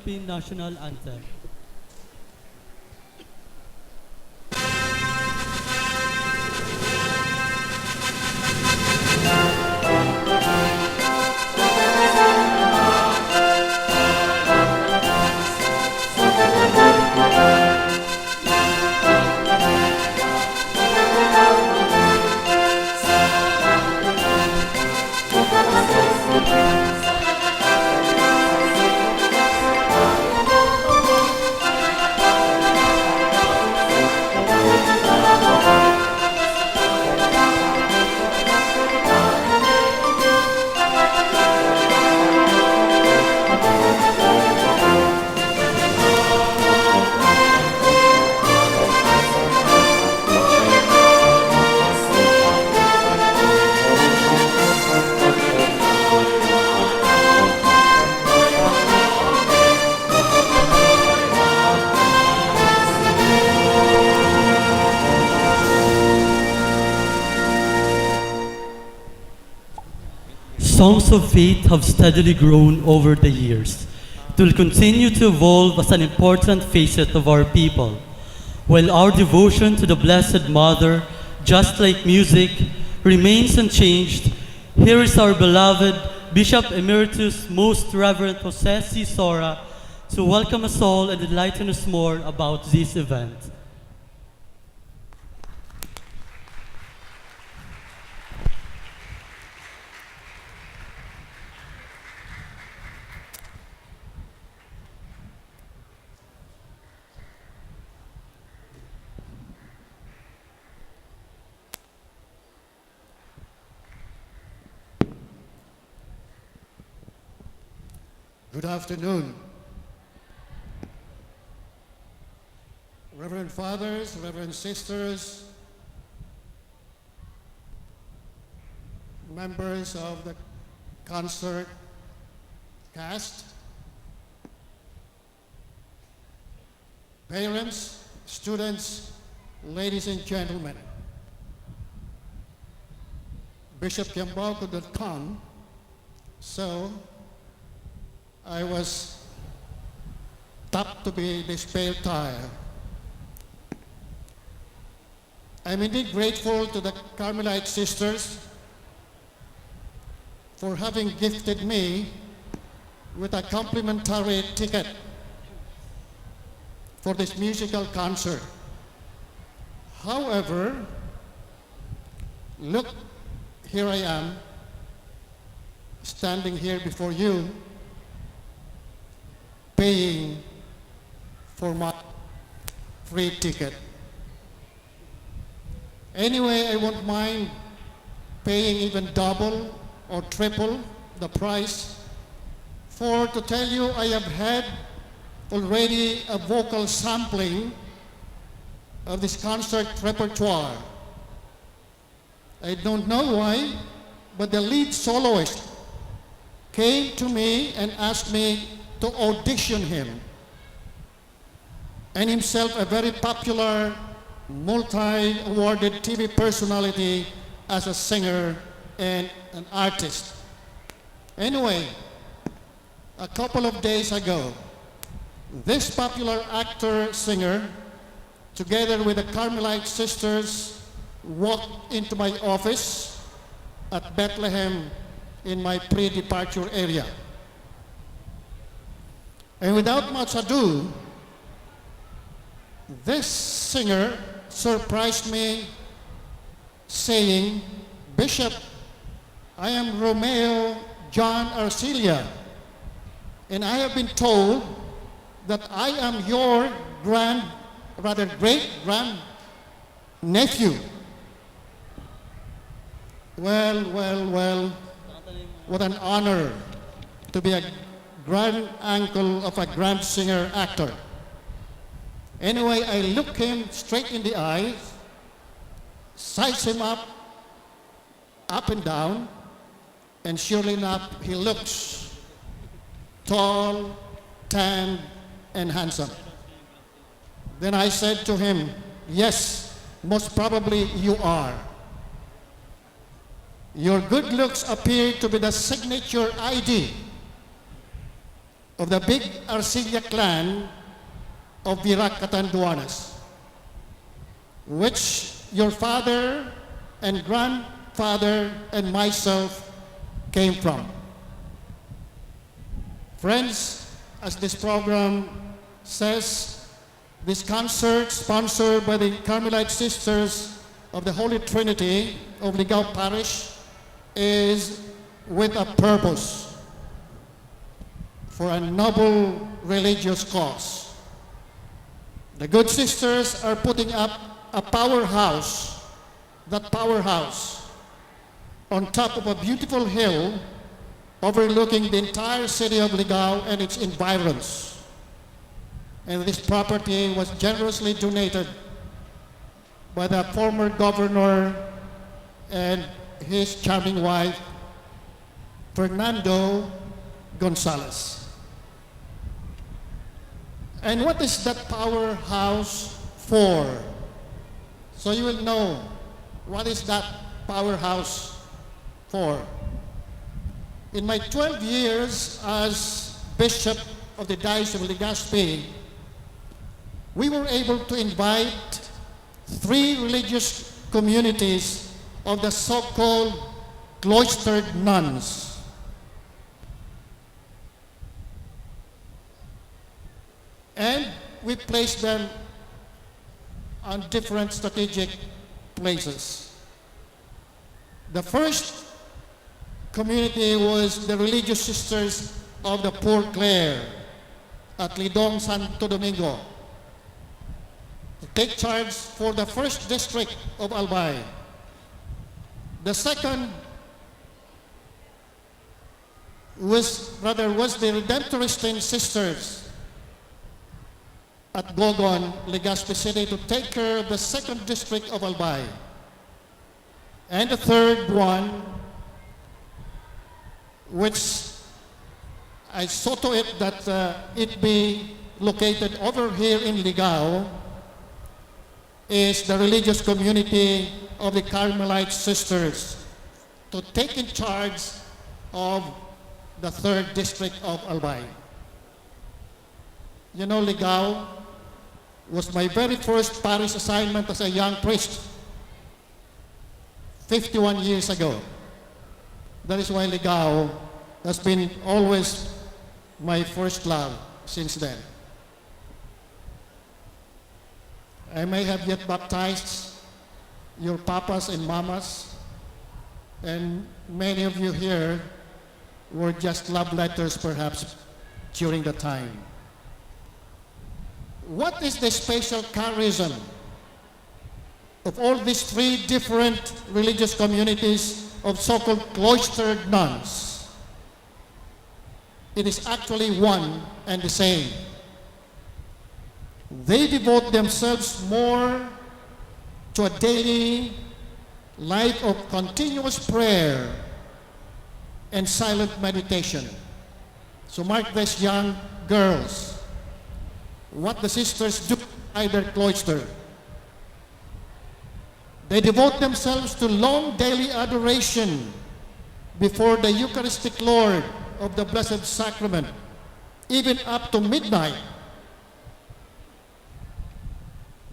Philippine National Anthem. Songs of faith have steadily grown over the years. It will continue to evolve as an important facet of our people. While our devotion to the Blessed Mother, just like music, remains unchanged, here is our beloved Bishop Emeritus Most Reverend Jose C. Sora to welcome us all and enlighten us more about this event. Good afternoon. Reverend Fathers, Reverend Sisters, members of the concert cast, parents, students, ladies and gentlemen. Bishop Kiambao could not come, so I was tapped to be the spare tire. I'm indeed grateful to the Carmelite sisters for having gifted me with a complimentary ticket for this musical concert. However, look, here I am, standing here before you, paying for my free ticket. Anyway, I won't mind paying even double or triple the price, for to tell you I have had already a vocal sampling of this concert repertoire. I don't know why, but the lead soloist came to me and asked me to audition him, and himself a very popular, multi-awarded TV personality as a singer and an artist. Anyway, a couple of days ago, this popular actor-singer, together with the Carmelite sisters, walked into my office at Bethlehem in my pre-departure area. And without much ado, this singer surprised me saying, "Bishop, I am Romeo John Arcilla, and I have been told that I am your great-grand nephew." Well, what an honor to be a grand uncle of a grand singer actor. Anyway, I look him straight in the eyes, size him up and down, and surely enough, he looks tall, tan, and handsome. Then I said to him, "Yes, most probably you are. Your good looks appear to be the signature ID of the big Arcilla clan of Virac Catanduanes, which your father and grandfather and myself came from. Friends, as this program says, this concert sponsored by the Carmelite Sisters of the Holy Trinity of Ligao Parish is with a purpose for a noble religious cause. The good sisters are putting up a powerhouse, that powerhouse, on top of a beautiful hill overlooking the entire city of Ligao and its environs. And this property was generously donated by the former governor and his charming wife, Fernando Gonzalez. And what is that powerhouse for? So you will know what is that powerhouse for. In my 12 years as Bishop of the Diocese of Legazpi, we were able to invite 3 religious communities of the so-called cloistered nuns. And we placed them on different strategic places. The first community was the religious sisters of the Poor Clare at Lidong, Santo Domingo, to take charge for the first district of Albay. The second was the Redemptorist sisters at Gogon, Legazpi City, to take care of the second district of Albay. And the third one, which I saw to it that it be located over here in Ligao, is the religious community of the Carmelite sisters, to take in charge of the third district of Albay. You know, Ligao was my very first parish assignment as a young priest 51 years ago. That is why Ligao has been always my first love since then. I may have yet baptized your papas and mamas, and many of you here were just love letters perhaps during the time. What is the spatial charism of all these 3 different religious communities of so-called cloistered nuns? It is actually one and the same. They devote themselves more to a daily life of continuous prayer and silent meditation. So mark this, young girls, what the sisters do in their cloister. They devote themselves to long daily adoration before the Eucharistic Lord of the Blessed Sacrament, even up to midnight.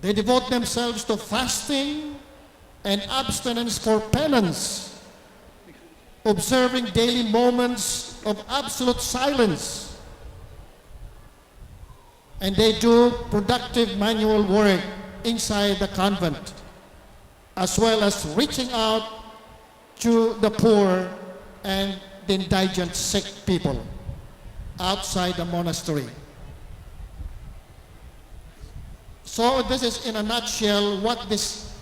They devote themselves to fasting and abstinence for penance, observing daily moments of absolute silence. And they do productive manual work inside the convent, as well as reaching out to the poor and the indigent sick people outside the monastery. So this is in a nutshell what these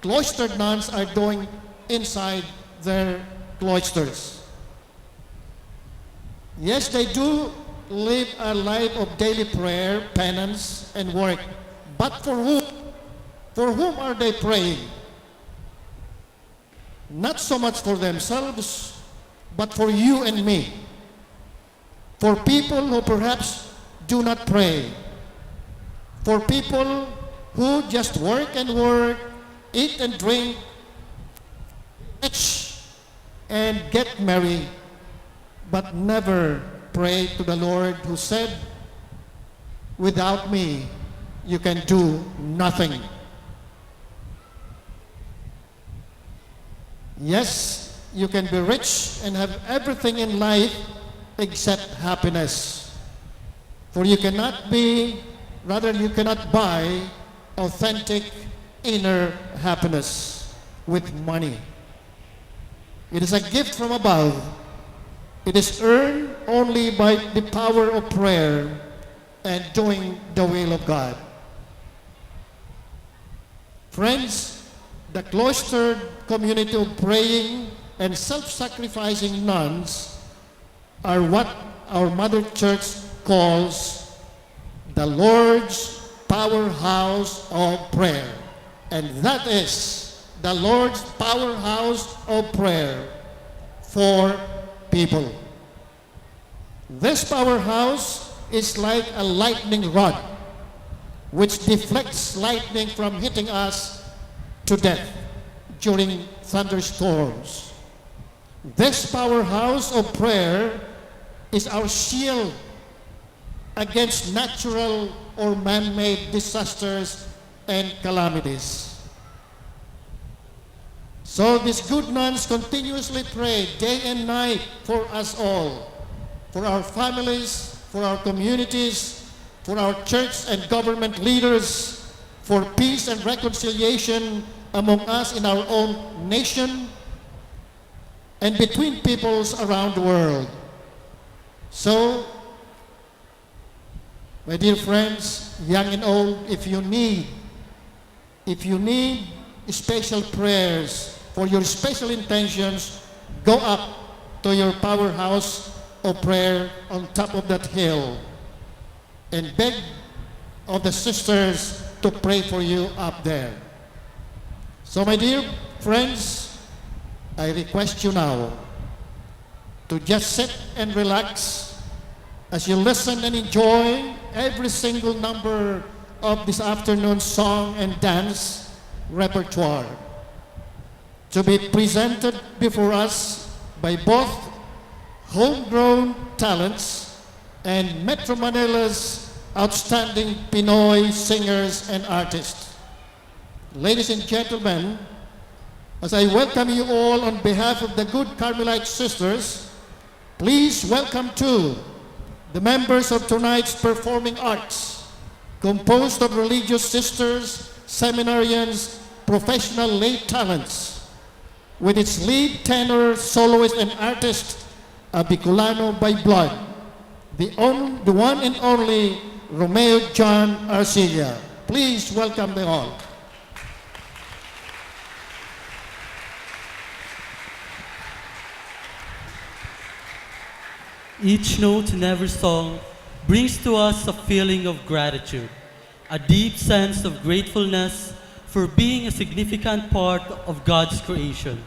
cloistered nuns are doing inside their cloisters. Yes, they do live a life of daily prayer, penance, and work. But for whom? For whom are they praying? Not so much for themselves, but for you and me. For people who perhaps do not pray. For people who just work and work, eat and drink, and get merry, but never pray to the Lord who said, "Without me, you can do nothing." Yes, you can be rich and have everything in life except happiness. For you cannot buy authentic inner happiness with money. It is a gift from above. It is earned only by the power of prayer and doing the will of God. Friends, the cloistered community of praying and self-sacrificing nuns are what our Mother Church calls the Lord's powerhouse of prayer. And that is the Lord's powerhouse of prayer for people. This powerhouse is like a lightning rod which deflects lightning from hitting us to death during thunderstorms. This powerhouse of prayer is our shield against natural or man-made disasters and calamities. So these good nuns continuously pray day and night for us all, for our families, for our communities, for our church and government leaders, for peace and reconciliation among us in our own nation and between peoples around the world. So, my dear friends, young and old, if you need special prayers for your special intentions, go up to your powerhouse of prayer on top of that hill and beg of the sisters to pray for you up there. So my dear friends, I request you now to just sit and relax as you listen and enjoy every single number of this afternoon's song and dance repertoire to be presented before us by both homegrown talents and Metro Manila's outstanding Pinoy singers and artists. Ladies and gentlemen, as I welcome you all on behalf of the good Carmelite sisters, please welcome too the members of tonight's performing arts, composed of religious sisters, seminarians, professional lay talents, with its lead tenor, soloist, and artist, a Bicolano by blood, the one and only Romeo John Arcilla. Please welcome them all. Each note in every song brings to us a feeling of gratitude, a deep sense of gratefulness for being a significant part of God's creation.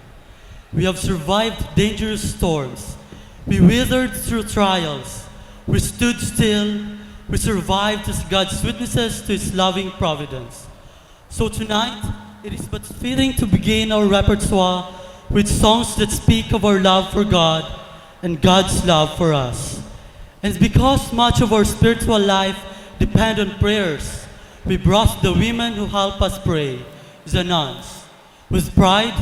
We have survived dangerous storms. We weathered through trials. We stood still. We survived as God's witnesses to His loving providence. So tonight, it is but fitting to begin our repertoire with songs that speak of our love for God and God's love for us. And because much of our spiritual life depends on prayers, we brought the women who help us pray, the nuns. With pride,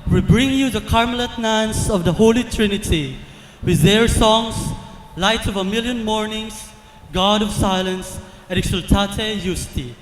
we bring you the Carmelite nuns of the Holy Trinity with their songs, Light of a Million Mornings, God of Silence, and Exultate Justi.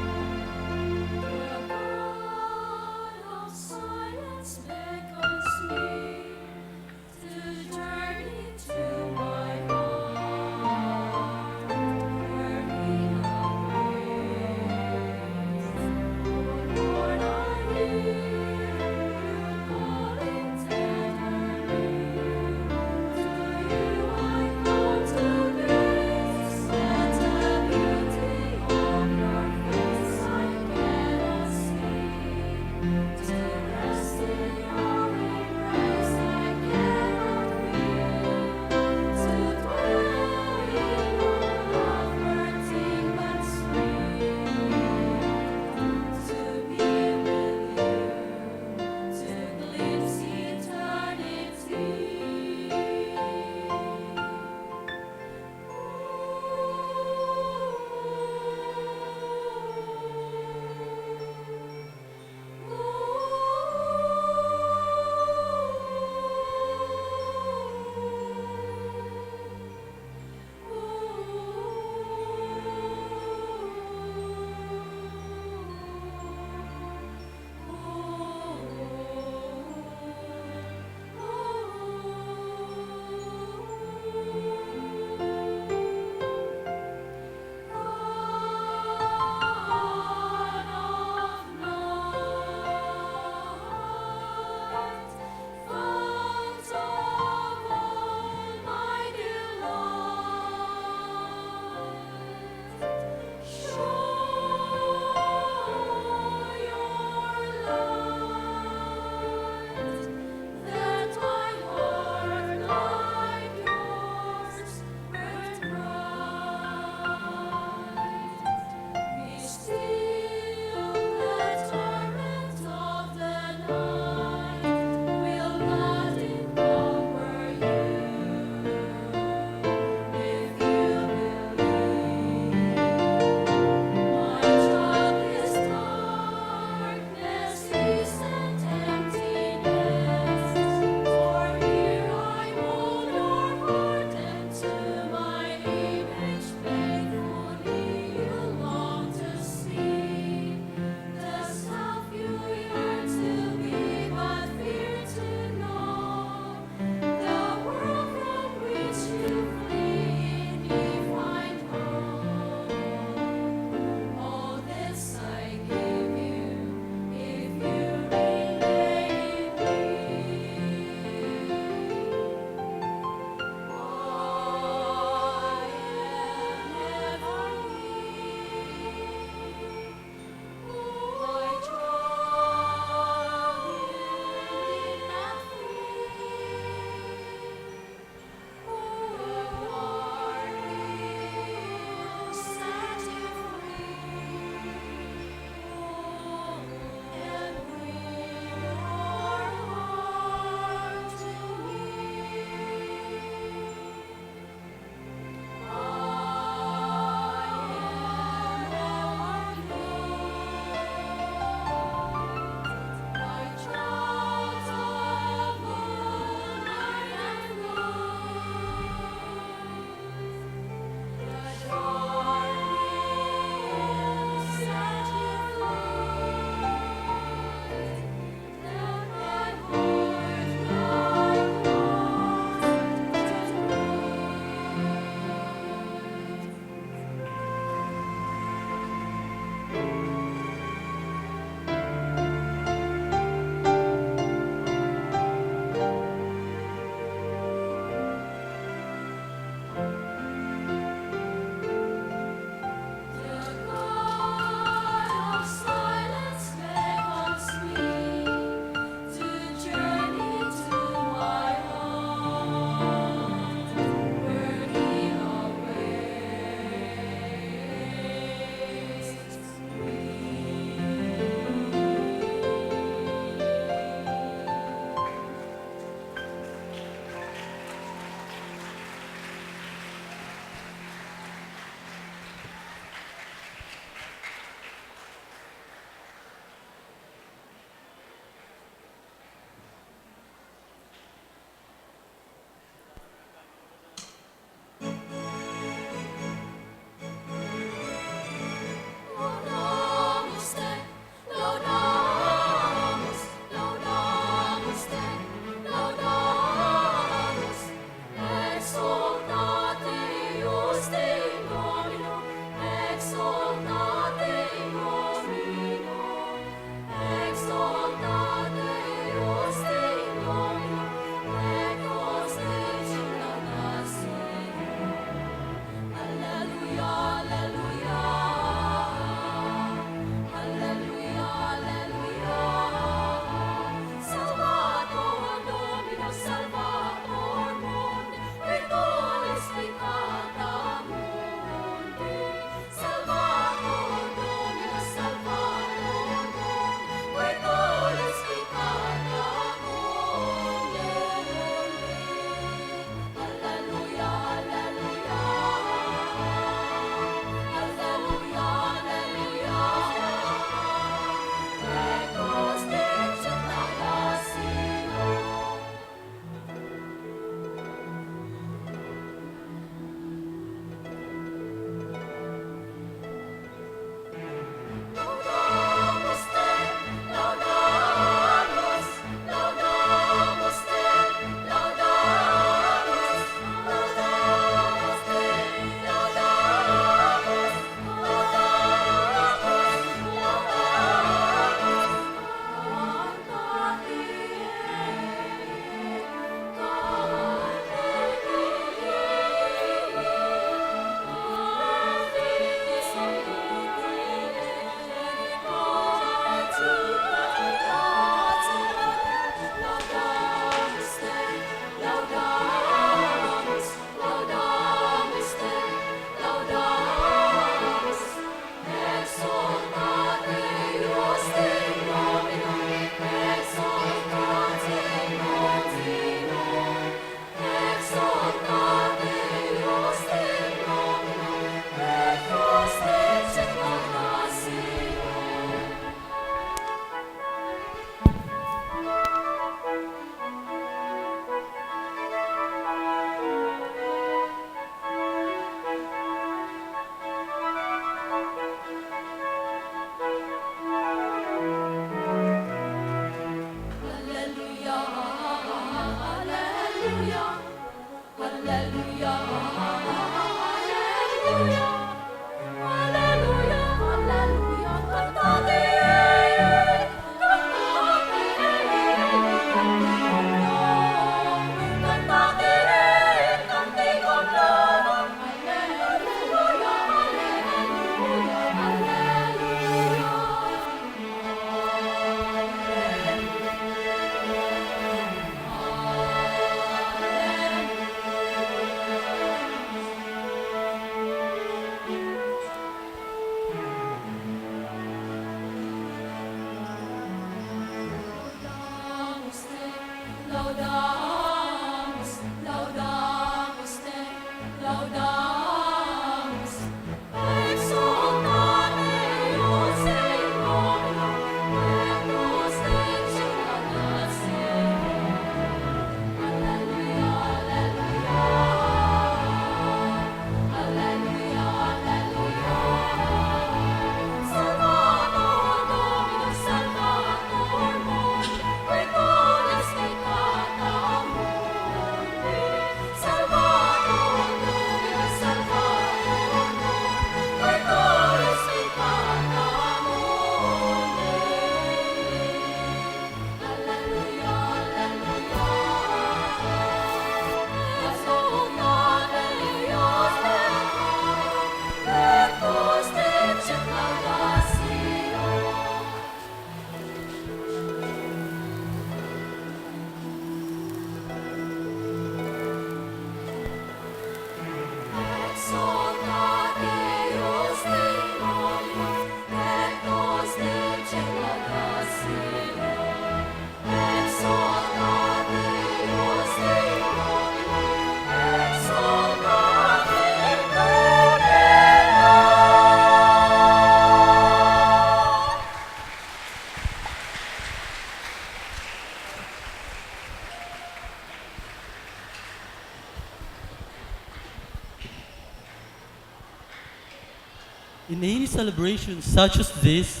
celebrations such as this,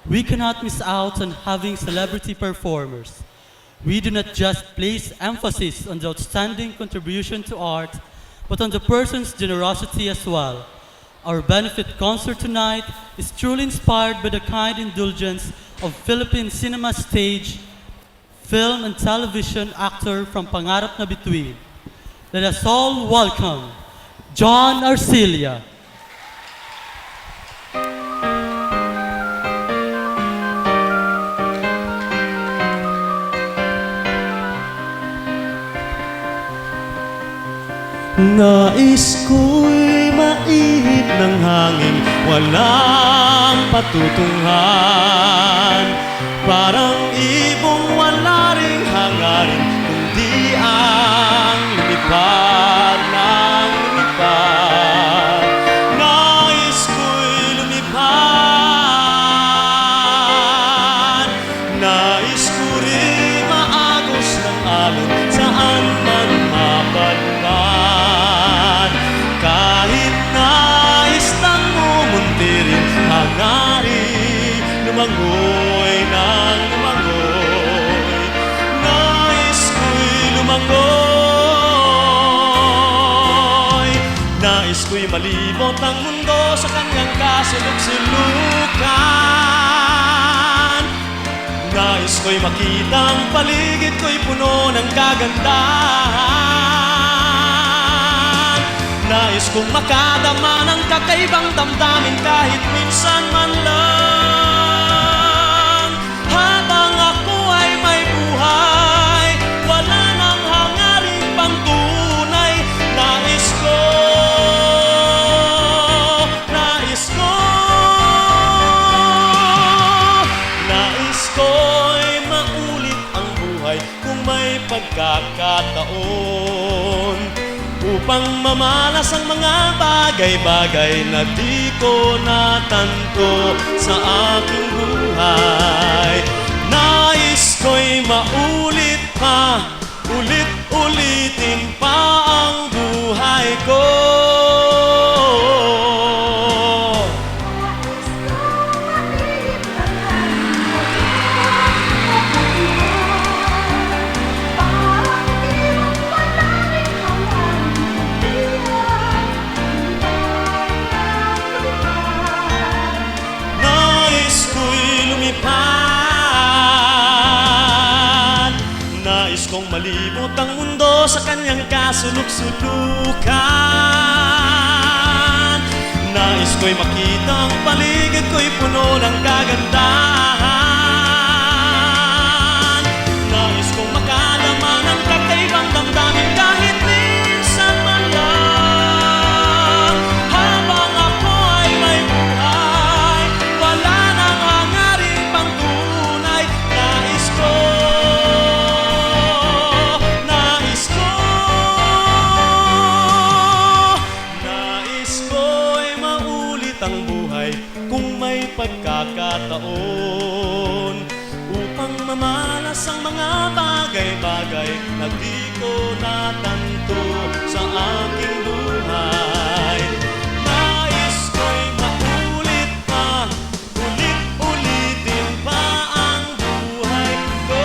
we cannot miss out on having celebrity performers. We do not just place emphasis on the outstanding contribution to art, but on the person's generosity as well. Our benefit concert tonight is truly inspired by the kind indulgence of Philippine cinema stage, film and television actor from Pangarap na Bituin. Let us all welcome John Arcilla. Nais ko'y maihip ng hangin, walang patutungan. Parang ibong wala ring hangarin, kundi ang lumipad ng lumipad. Nais ko'y lumipad, nais ko rin maagos ng alon, saan man mapadpad. Kahit nais nang mumuntirin, hangarin, lumangoy ng lumangoy. Nais ko'y lumangoy, nais ko'y malibot ang mundo sa kanyang kasuluk-sulukan. Nais ko'y makita ang paligid ko'y puno ng kagandahan. Nais kong makadama ng kakaibang damdamin kahit minsan man lang. Habang ako ay may buhay, wala nang hangaring pang tunay. Nais ko, nais ko, nais ko'y maulit ang buhay kung may pagkakataon, upang mamalas ang mga bagay-bagay na di ko natanto sa aking buhay. Nais ko'y maulit pa, ulit-ulitin pa ang buhay ko. Kung malibot ang mundo sa kanyang kasuluk-sulukan. Nais ko'y makita ang paligid ko'y puno ng kagandahan. Nais kong makadama ng kakaibang damdamin kahit minsan man lang. Habang ako ay may buhay, wala nang hangaring pang tunay. Nais ko, pagkakataon, upang mamalas ang mga bagay-bagay na di ko natanto sa aking buhay. Nais ko'y maulit pa, ulit-ulitin pa ang buhay ko.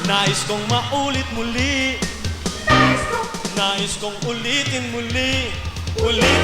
Nais kong maulit muli, nais kong ulitin muli, ulit.